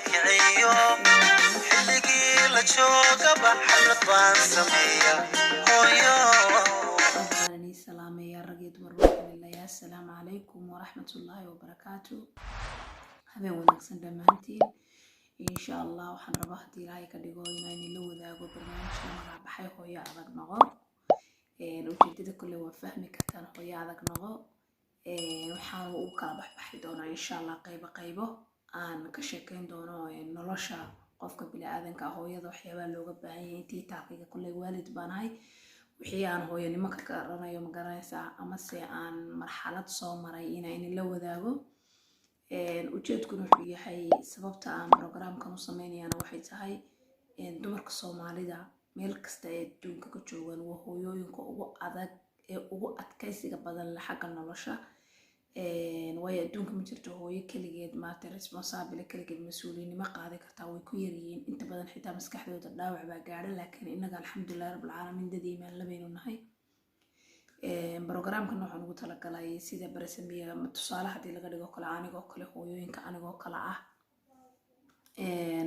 kiciyo xilligii la joogaba xaflad baan sameeya hooyo أبغاني سلامي يا رجيت والروح لله يا السلام عليكم ورحمة الله وبركاته هذا ونكسن دمانتين إن شاء الله وحن ربحتي لاي كديقوينا إني لو ذا قو برنامج لما بحي خويا أذاق نغو وجديد كل وفهمي كتان خويا أذاق نغو وحان وكلا بحبحي دونا إن شاء الله قيبة aan ka sheekayn doono nolosha qofka bini'aadanka ah hooyada waxyaabo looga baahan yahay intii taaqiga kulay waalid baanahay wixii aan hooyanimo ka garanayo ma garanaysaa ama se aan marxalad soo maray inaan la wadaago ujeedkuna wuxuu yahay sababta aan programkan u sameynayana waxay tahay dumarka Soomaalida meel kasta ee adduunka ka joogaan waa hooyooyinka ugu adag ee ugu adkaysiga badan la xagga nolosha way adduunka ma jirto hooyo kaligeed maanta responsible kaligeed mas'uuliyadnimo qaadi kartaa way ku yaryihiin inta badan xitaa maskaxdooda dhaawac baa gaadhay laakiin inaga alxamdulillaah rabbil caalamiin dad iimaan labaynu nahay programkan waxaan ugu talagalay sida barasamiya tusaale hadii laga dhigo kale anigoo kale hooyooyinka anigoo kale ah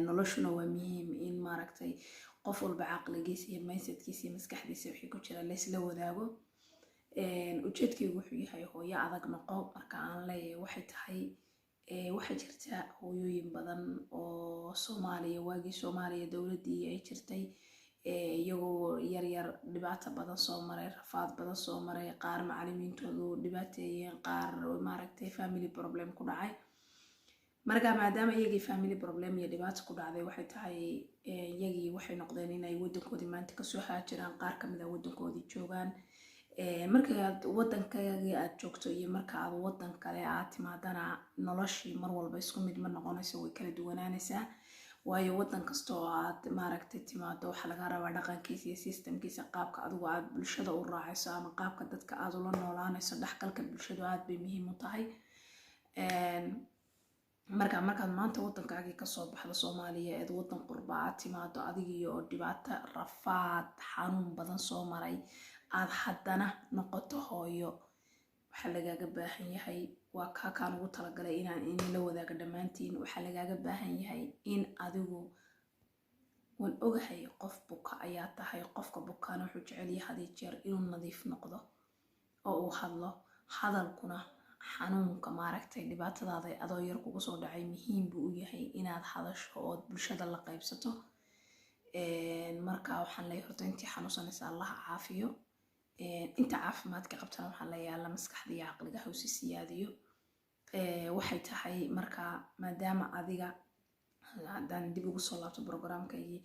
noloshuna waa muhiim in maaragtay qof walba caqligiisa iyo mindsetkiisa iyo maskaxdiisa wixii ku jira la isla wadaago ujeedkaygu wuxuu yahay hooyo adag noqo marka aan leeyahay waxay tahay waxa jirta hooyooyin badan oo Soomaaliya waagii Soomaaliya dawladii ay jirtay iyagoo yar dhibaato badan soo maray rafaad badan soo maray qaar macallimiintoodu dhibaateeyeen qaar maaragtay family problem ku dhacay marka maadaama iyagii family problem iyo dhibaato ku dhacday waxay tahay iyagii waxay noqdeen inay wadankoodii maanta ka soo haajiraan qaar kamid ah wadankoodii joogaan marka wadankaaga aad joogto iyo marka aad wadan kale aad timaadana noloshii mar walba isku mid ma noqonayso way kala duwanaanaysaa waayo wadan kasto oo aad maaragtay timaado waxa laga rabaa dhaqankiisa iyo systemkiisa qaabka adigu aad bulshada u raacayso ama qaabka dadka aad ula noolaanayso dhaxalka bulshada aad bay muhiim u tahay markaad maanta wadankaaga ka soo baxdo Soomaaliya ee wadan qurba aad timaado adigiyo dhibaato rafaad xanuun badan soo maray aad haddana noqoto hooyo waxa lagaaga baahan yahay waa kaan ugu talagalay inaan la wadaago dhamaantiin waxa lagaaga baahan yahay in adigu wan ogahay qof buka ayaa tahay qofka bukaana wuxuu jecel yahay jeer inuu nadiif noqdo oo uu hadlo hadalkuna xanuunka maaragtay dhibaatadaada adoo yar kugu soo dhacay muhiim buu u yahay inaad hadasho oo bulshada la qaybsato marka waxaan leeyahay horta intii xanuunsanaysa Allah caafiyo inta caafimaadka qabtana waxaan leeyahay maskaxda iyo caqliga hawsi siyaadiyo waxay tahay marka maadaama adiga hadaan dib ugu soo laabto programkaygii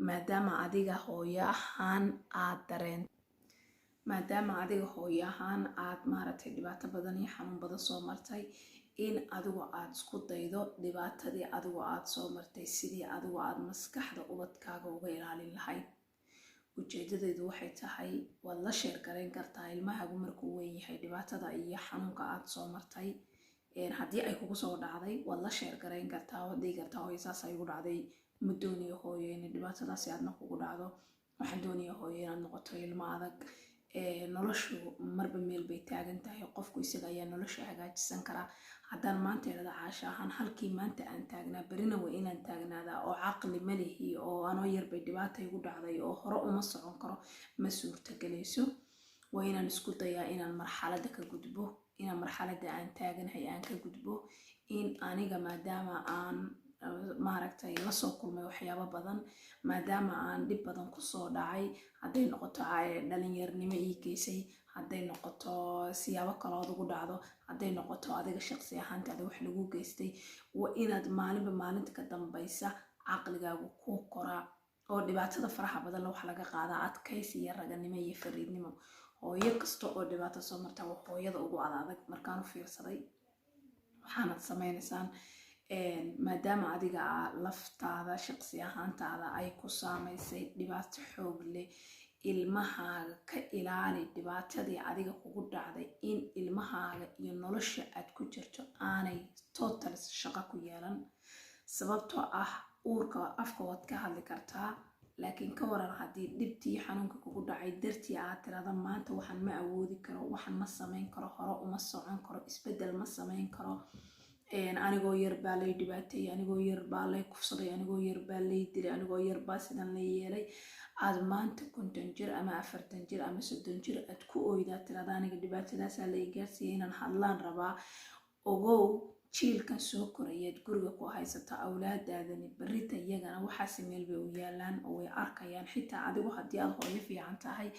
maadaama adiga hooyo ahaan aad dareen maadaama adiga hooyo ahaan aad maaragtay dhibaato badan iyo xanuun badan soo martay in adigu aad isku daydo dhibaatadii adigu aad soo martay sidii adigu aad maskaxda ubadkaaga uga ilaalin lahayd ujeedadeedu waxay tahay waad la sheer gareyn kartaa ilmahaagu markuu weyn yahay dhibaatada iyo xanuunka aad soo martay haddii ay kugu soo dhacday waad la sheer gareyn kartaa oo dhigi kartaa hooyo saas ay ugu dhacday ma doonayo hooyo in dhibaatadaasi aadna kugu dhacdo waxaan doonayaa hooyo inaad noqoto ilmo adag noloshu marba meel bay taagan tahay qofku isaga ayaa nolosha hagaajisan karaa haddaan maanta ilada caasha ahaan halkii maanta aan taagnaa berina waa inaan taagnaadaa oo caqli ma lihi oo anoo yar bay dhibaato igu dhacday oo hore uma socon karo ma suurtagelayso waa inaan isku dayaa inaan marxaladda ka gudbo inaan marxaladda aan taaganahay aan ka gudbo in aniga maadaama aan maaragtay la soo kulmay waxyaabo badan maadaama aan dhib badan ku soo dhacay haday noqoto dhalinyarnimo ii geysay haday noqoto siyaabo kale oo ugu dhacdo haday noqoto adiga shakhsi ahaantaada wax lagu geystay waa inaad maalinta ka dambaysa caqligaagu ku koraa oo dhibaatada faraha badan wax laga qaada adkaysi iyo raganimo iyo fariidnimo hooyo kasta oo dhibaato soo marta waa hooyada ugu adag markaan u fiirsaday waxaanad sameynaysan maadaama adiga laftaada shakhsi ahaantaada ay ku saameysay dhibaato xoog leh ilmahaaga ka ilaali dhibaatadii adiga kugu dhacday in ilmahaaga iyo nolosha aad ku jirto aanay total shaqo ku yeelan sababtoo ah uurka afka waad ka hadli kartaa laakiin ka waran haddii dhibtii xanuunka kugu dhacay dartii aad tirada maanta waxaan ma awoodi karo waxaan ma samayn karo hore uma socon karo isbedel ma samayn karo anigoo yar baa lay dhibaateeyey, anigoo yar baa lay kufsaday, anigoo yar baa lay dilay, anigoo yar baa sidan la yeelay. aad maanta 50 jir ama 40 jir ama 30 jir aad ku oydaa tirada aniga dhibaatadaasaa la gaarsiiyey inaan hadlaan rabaa. ogow jiilkan soo korayaad guriga ku haysata awlaadaadani berrita iyagana waxaasi meel bay u yaalaan oo way arkayaan. xitaa adigu haddii aad hooyo fiican tahay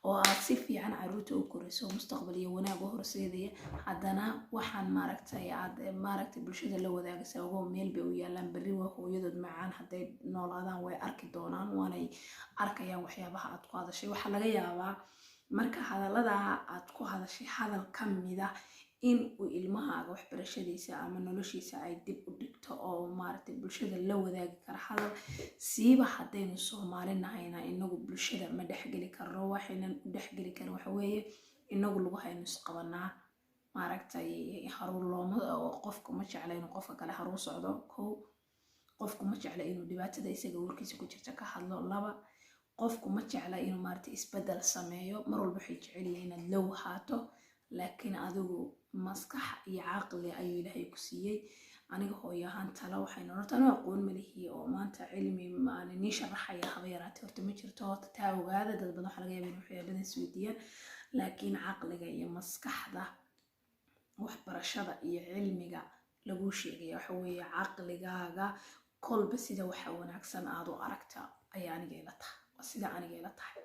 oo aad si fiican caruurta u korayso mustaqbal iyo wanaag u horseedaya, haddana waxaan aad bulshada la wadaagaysa ogow meel bay u yaalaan. berri waa hooyadood macaan, hadday noolaadaan way arki doonaan, waanay arkayaan waxyaabaha aad ku hadashay. waxaa laga yaabaa marka hadaladaa aad ku hadashay hadal ka mida in uu ilmahaaga waxbarashadiisa ama noloshiisa ay dib u dhigto oo bulshada la wadaagi kara hadal. siiba haddaynu Soomaali nahayna inagu bulshada ma dhexgeli karno. waxaynan u dhexgeli karin waxa weeye inagu lagu haynu isqabanaa. haruur looma oo qofku ma jecla inuu qofka kale haruur socdo. kow, qofku ma jecla inuu dhibaatada isaga warkiisa ku jirta ka hadlo. laba, qofku ma jecla inuu isbedel sameeyo. mar walba waxay jecel yihiin inaad low haato, laakiin adigu maskax iyo caqli ayuu Ilaahay ku siiyey. aniga hooyo ahaan talo waxay noqotay aniga aqoon ma lihi oo maanta cilmi aan ni sharaxaya haba yaraatee horta ma jirto. horta taa ogaada, dad badan waxa laga yaabaa in waxyaabadan isweydiiyaan, laakiin caqliga iyo maskaxda waxbarashada iyo cilmiga lagu sheegaya waxa weeye caqligaaga kolba sida waxa wanaagsan aad u aragta ayaa aniga ila tahay. waa sida aniga ila tahay.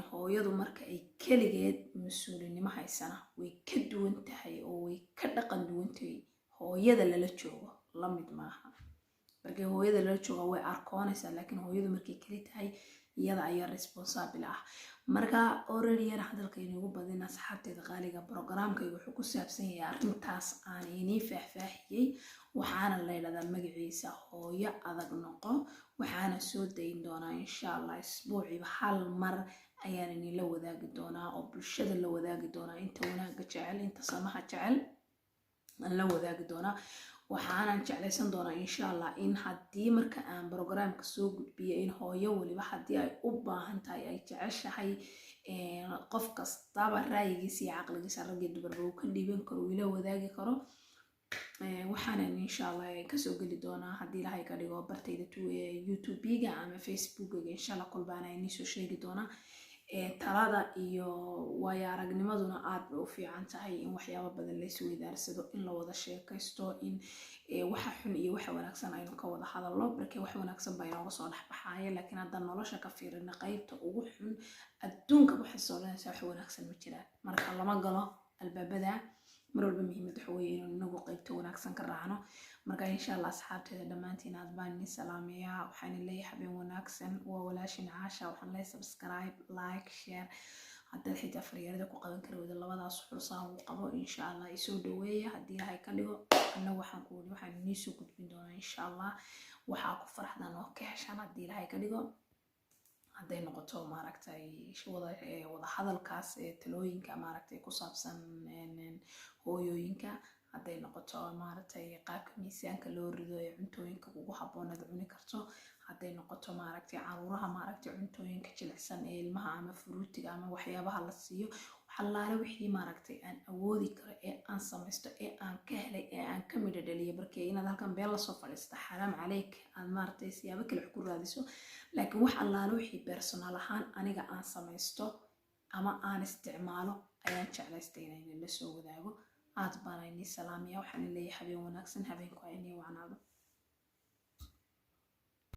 hooyadu marka ay keligeed mas-uulinimo haysana way ka duwan tahay oo way ka dhaqan duwan tahay hooyada lala joogo. la mid maaha. markay hooyada lala joogo way arkoonaysaa, laakiin hooyadu markay keli tahay iyada ayaa responsible ah. marka already yar hadalka inoogu badin asxaabteeda qaaliga, programkaygu wuxuu ku saabsan yahay arrintaas aan inii faahfaahiyey. waxaana la yidhahdaa magaciisa hooyo adag noqo. waxaana soo dayin doonaa insha Allah isbuuciiba hal mar ayaan inila wadaagi doonaa oo bulshada la wadaagi doonaa. inta wanaaga jecel, inta samaha jecel aan la wadaagi doonaa. waxaanan jeclaysan doonaa insha Allah in haddii marka aan programka soo gudbiyo in hooyo waliba haddii ay u baahan tahay ay jeceshahay qof kastaba ra'yigiisa iyo caqligiisa rag iyo dumarba uu ka dhiiban karo, ila wadaagi karo. waxaanan insha Allah kasoo geli doonaa haddii Ilaahay ka dhigo bartayda YouTube-ga ama Facebook-ga insha Allah kolbaana inii soo sheegi doonaa. talada iyo waayo aragnimaduna aad bay u fiican tahay in waxyaabo badan la isweydaarsado, in la wada sheekaysto, in waxa xun iyo waxa wanaagsan aynu ka wada hadalno. markii wax wanaagsan baa inooga soo dhexbaxaya, laakiin haddaan nolosha ka fiirino qaybta ugu xun adduunka waxay soo dhanaysaa wax wanaagsan ma jiraan. marka lama galo albaabada. mar walba muhiimad waxa weeye inuu inagu qaybta wanaagsan ka raacno. marka insha Allah asxaabteeda dhammaantiin aad baan idin salaamayaa. waxaan leeyahay habeen wanaagsan. waa walaashin Caasha. waxaan leeyahay subscribe, like, share. haddaad xitaa fariirada ku qaban kari wada labadaas xulsaan uu qabo insha Allah isoo dhaweeya haddii Ilaahay ka dhigo. anna waxaan inii soo gudbin doonaa insha Allah waxaa ku farxdaan oo ka heshaan haddii Ilaahay ka dhigo. hadday noqoto wada hadalkaas talooyinka ku saabsan hooyooyinka, hadday noqoto qaabka miisaanka loo rido ee cuntooyinka ugu habboon aad cuni karto, hadday noqoto caruuraha cuntooyinka jilicsan ee ilmaha ama fruutiga ama waxyaabaha la siiyo. waxalaale wixii aan awoodi karo ee aan samaysto ee aan ka helay ee aan ka midho dhaliyo. markii inaad halkan beel lasoo fadhiista xaraam caleyk aad siyaabo kale wax ku raadiso. laakiin wax allaale wixii personal ahaan aniga aan samaysto ama aan isticmaalo ayaan jeclaystay inaan la soo wadaago. aad baan idin salaamayaa. waxaan leeyahay habeen wanaagsan. habeenku ay inii wacnaado.